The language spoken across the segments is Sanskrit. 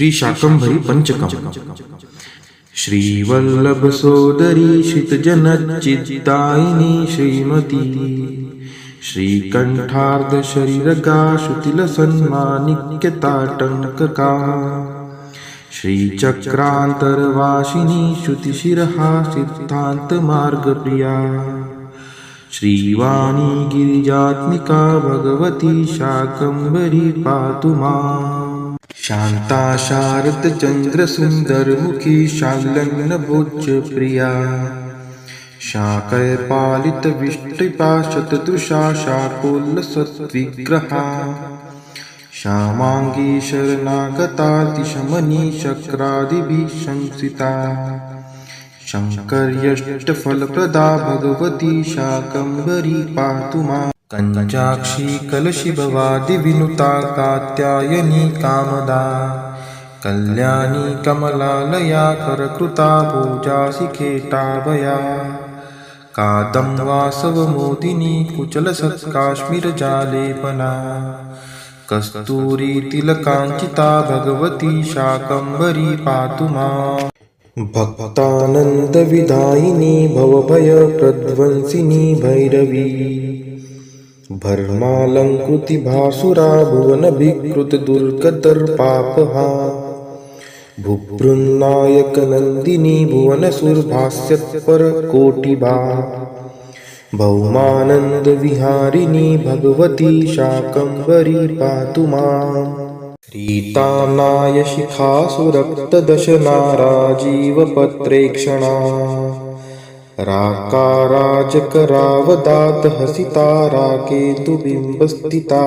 श्री शाकंभरी पंचकम श्रीवल्लभ सोदरी श्रितजनच्चित्तायिनी श्रीमती श्रीकंठार्ध शरीरगा श्रुतिल सन्मानिक्यताटंकका श्रीचक्रांतरवासिनी श्रुतिशिरहा सिद्धांत मार्गप्रिया श्रीवाणी गिरिजात्मिका भगवती शाकंभरी पातु माम्। शांता शारद चंद्र सुंदर मुखी शाल्यन्न भोज्य प्रिया शाकय पालित विष्टिपाशत दृशा शाकोल्ल सत्विग्रहा श्यामांगी शरणागतातिशमनी शक्रादिभिः संसिता शंकर्यष्टफलप्रदा भगवती शाकंभरी पातु माम्। कंजाक्षी कलशिभवादि विनुता कात्यायनी कामदा कल्याणी कमलालया करकृता भुजासिखेटाभया कादं वासवमोदिनी कुचलसत्काश्मीरजालेपना कस्तूरी तिलकाञ्चिता भगवती शाकंभरी पातु माम्। भक्तानन्दविदायिनी भवभयप्रध्वंसिनी भैरवी भर्मालंकृति भासुरा भुवनभिकृत दुर्गतर्पापहा भुभृन्नायक नंदिनी भुवनसुरभास्यत्परकोटिभा भौमानंद विहारिणी भगवती शाकंभरी पातु माम्। रीतानाय शिखासुरक्तदशना राजीवपत्रेक्षणा राकाराजकरावदात हसिता राकेतुबिम्बस्थिता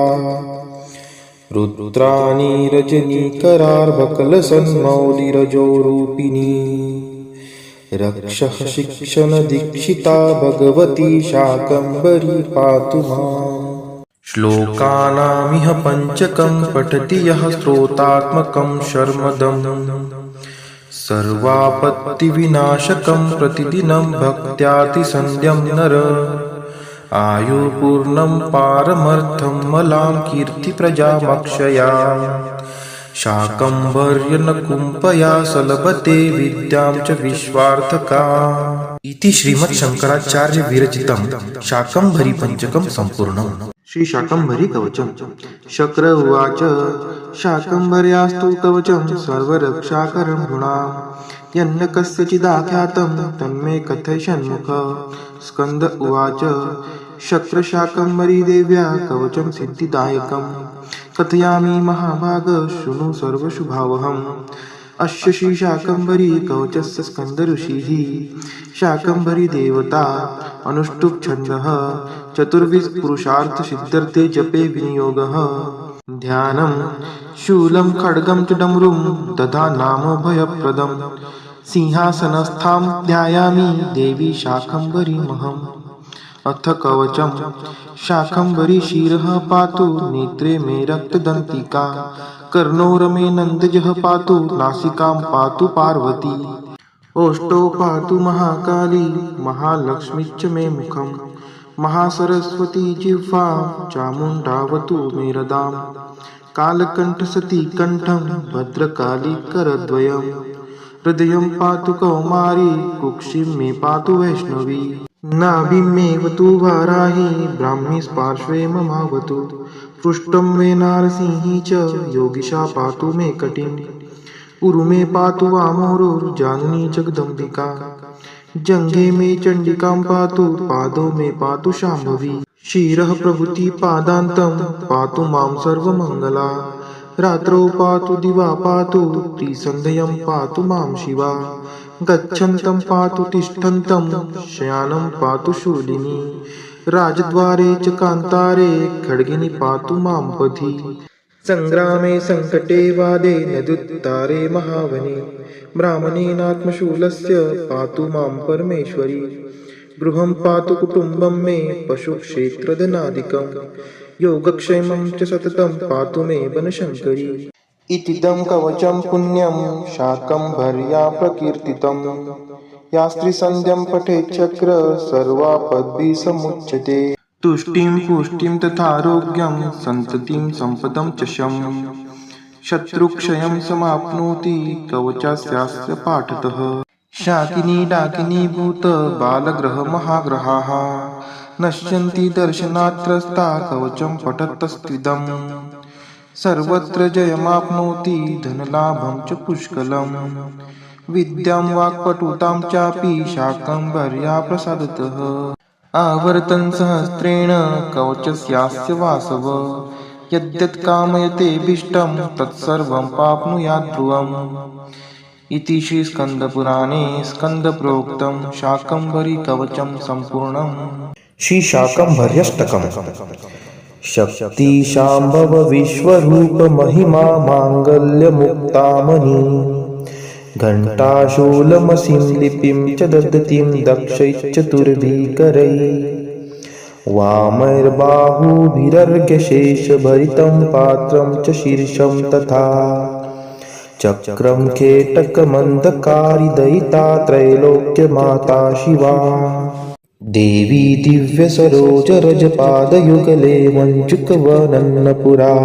रुद्राणी रजनीकरार्भकलसन्मौलिरजोरूपिणी रक्षः शिक्षण दीक्षिता भगवती शाकंभरी पातु माम्। श्लोकानामिह पंचकं पठति यः स्तोत्रात्मकं शर्मदम् सर्वापत्तिविनाशकं प्रतिदिनं भक्त्यातिसन्ध्यं नर आयुपूर्णं पारमर्थं मलां कीर्तिप्रजामक्षया शाकंभर्यनकुम्पया सलभते विद्यां च विश्वार्थका। इति श्रीमच्छंकराचार्य विरचितं शाकंभरी पंचकं सम्पूर्णम्। श्री शाकंभरी कवचम्। शक्र उवाच शाकंभर्यास्तु कवचं सर्वरक्षाकरं गुणाम् यन्न कस्यचिदाख्यातं तन्मे कथय षण्मुख। स्कंद उवाच शक्र शाकंभरी देव्या कवचं सिद्धिदायकं कथयामि महाभाग शृणु सर्वशुभावहम्। अस्य श्री शाकंभरी कवचस्य स्कंद ऋषिः शाकंभरी देवता अनुष्टुप् छन्दः चतुर्विध पुरुषार्थ सिद्ध्यर्थे जपे विनियोगः। ध्यानं शूलं खड्गं च डमरुं दधा नाम भयप्रदं सिंहासनस्थां ध्यायामि देवी शाकंभरीमहम्। अथ कवचं शाकंभरी शिरः पातु नेत्रे मे रक्तदन्तिका कर्णोरमे नन्दजः पातु नासिकां पातु पार्वती ओष्ठौ पातु महाकाली महालक्ष्मीश्च मे मुखम् महासरस्वती जिह्वा चामुण्डावतु मे हृदां कालकण्ठसती कण्ठं भद्रकाली करद्वयम् हृदयं पातु कौमारी कुक्षिं मे पातु वैष्णवी नाभिं मे वतु वाराही ब्राह्मी पार्श्वे ममावतु पृष्ठं मे नारसिंही च योगिशा पातु मे कटिम् उरु मे पातु वामोरुर्जानुनी जगदम्बिका जङ्घे मे चण्डिकां पातु पादौ मे पातु शाम्भवी शिरः प्रभृति पादान्तं पातु मां सर्वमङ्गला रात्रौ पातु दिवा पातु त्रिसन्ध्यं पातु मां शिवा गच्छन्तं पातु तिष्ठन्तं शयानं पातु शूलिनी राजद्वारे च कान्तारे खड्गिनी पातु मां पथि संग्रामे संकटे वादे नदुत्तारे महावने ब्राह्मणेनात्मशूलस्य पातु मां परमेश्वरी गृहं पातु कुटुम्बं मे पशुक्षेत्रधनादिकं योगक्षेमं च सततं पातु मे वनशङ्करी। इतीदं कवचं पुण्यं शाकंभर्या प्रकीर्तितं या स्त्रीसन्ध्यं पठेच्चक्र सर्वापद्भिः समुच्यते तुष्टिं पुष्टिं तथारोग्यं सन्ततिं सम्पदं च शम् शत्रुक्षयं समाप्नोति कवचस्यास्य पाठतः। शाकिनी डाकिनी भूत बालग्रह महाग्रहाः नश्यन्ति दर्शनात्रस्ता कवचं पठतस्त्विदम्। सर्वत्र जयमाप्नोति धनलाभं च पुष्कलम्। विद्यां वाक्पटुतां चापि शाकम्भर्या प्रसादतः। आवर्तन् सहस्रेण कवचस्यास्य वासव। यद्यत् कामयतेऽभीष्टं तत्सर्वं प्राप्नुयात् ध्रुवम्। इति श्रीस्कन्दपुराणे स्कन्दप्रोक्तं शाकम्भरीकवचं सम्पूर्णम्। श्रीशाकम्भर्यष्टकम्। शक्ति शाम्भव विश्वरूप महिमा माङ्गल्यमुक्तामणि। घण्टाशूलमसिं लिपिं च दधतीं दक्षैश्चतुर्भिकरैः। वामैर्बाहुभिरर्घ्यशेषभरितं पात्रं च शीर्षं तथा। चक्रं खेटकमन्धकारी दयिता त्रैलोक्यमाता शिवा। देवी दिव्यसरोजरजपादयुगले मञ्जुकवनन्नपुरा।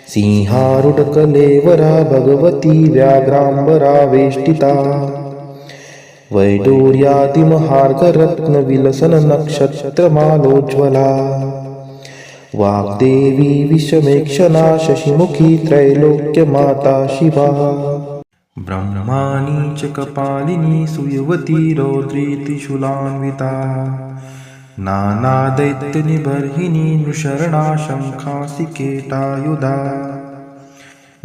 सिंहारूढकलेवरा भगवती व्याघ्राम्बरा वेष्टिता। वैडूर्यादिमहार्घरत्नविलसन्नक्षत्रमालोज्ज्वला। वाग्देवी विषमेक्षणा शशिमुखी त्रैलोक्यमाता शिवा। ब्रह्माणी च कपालिनी सुयुवती रौद्री त्रिशूलान्विता। नानादैत्यनिबर्हिणी नृशरणा शङ्खासिकेटायुधा।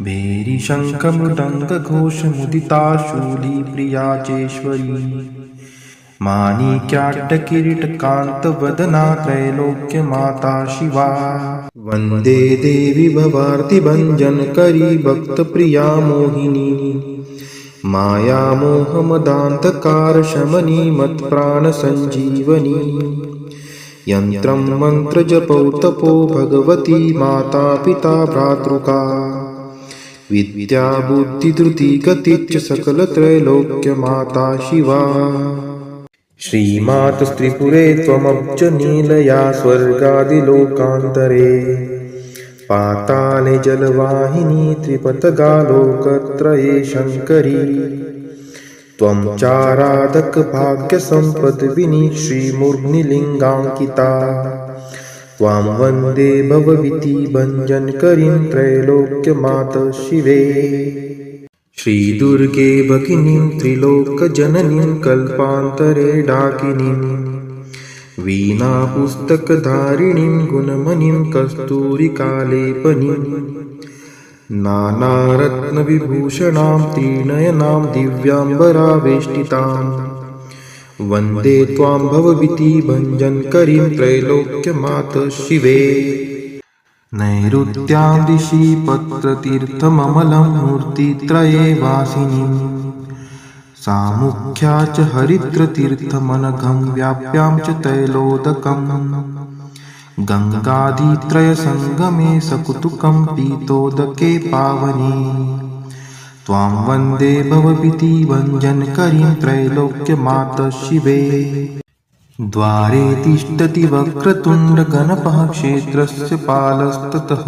भेरीशङ्खमृदङ्गघोषमुदिता शूलीप्रिया चेश्वरी। माणिक्याट्टकिरीटकान्तवदना त्रैलोक्यमाता शिवा। वन्दे देवी भवार्तिभञ्जनकरी भक्तप्रिया मोहिनी। मायामोहमदान्धकारशमनी मत्प्राणसञ्जीवनी। यन्त्रं मन्त्रजपौ तपो भगवती माता पिता भ्रातृका। विद्या बुद्धिधृति गतिश्च सकलत्रैलोक्यमाता शिवा। श्रीमातस्त्रिपुरे त्वमब्जनीलया स्वर्गादिलोकान्तरे। पाताले जलवाहिनी त्रिपथगालोकत्रये शङ्करी। त्वं चाराधकभाग्यसम्पद्विनी श्रीमूर्ध्निलिङ्गाङ्किता। त्वां वन्दे भवभीति भञ्जनकरीं त्रैलोक्यमातः शिवे। श्रीदुर्गे भगिनीं त्रिलोकजननीं कल्पान्तरे डाकिनीं। वीणापुस्तकधारिणीं गुणमणिं कस्तूरिकालेपनीं। नानारत्नविभूषणां त्रिनयनां दिव्याम्बरावेष्टितां। वन्दे त्वां भवभीति भञ्जनकरीं त्रैलोक्यमातः शिवे। नैऋत्यां दिशि पत्रतीर्थममलं मूर्तित्रये वासिनीं। सामुख्या च हरिद्रतीर्थमनघं व्याप्यां च तैलोदकम्। गङ्गादित्रयसङ्गमे सकुतुकं पीतोदके पावने। त्वां वन्दे भवभीति भञ्जनकरीं त्रैलोक्यमातः शिवे। द्वारे तिष्ठति वक्रतुण्डगणपः क्षेत्रस्य पालस्ततः।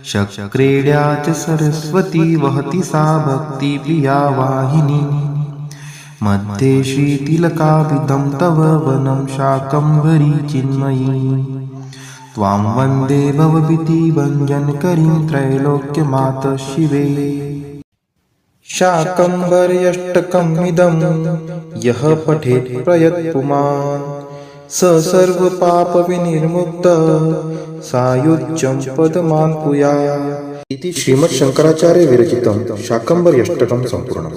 शक्रेड्या च सरस्वती वहति सा भक्तिप्रिया वाहिनी। मध्ये श्रीतिलकाभिधं तव वनं शाकम्भरी चिन्मयी। त्वां वन्दे भवभीति भञ्जनकरीं त्रैलोक्यमातः शिवे। शाकम्भर्यष्टकमिदं यः पठेत् प्रयत् पुमान्। स सर्वपापविनिर्मुक्तः सायुज्यं पदमाप्नुयात्। इति श्रीमच्छङ्कराचार्य विरचितं शाकम्भर्यष्टकं सम्पूर्णम्।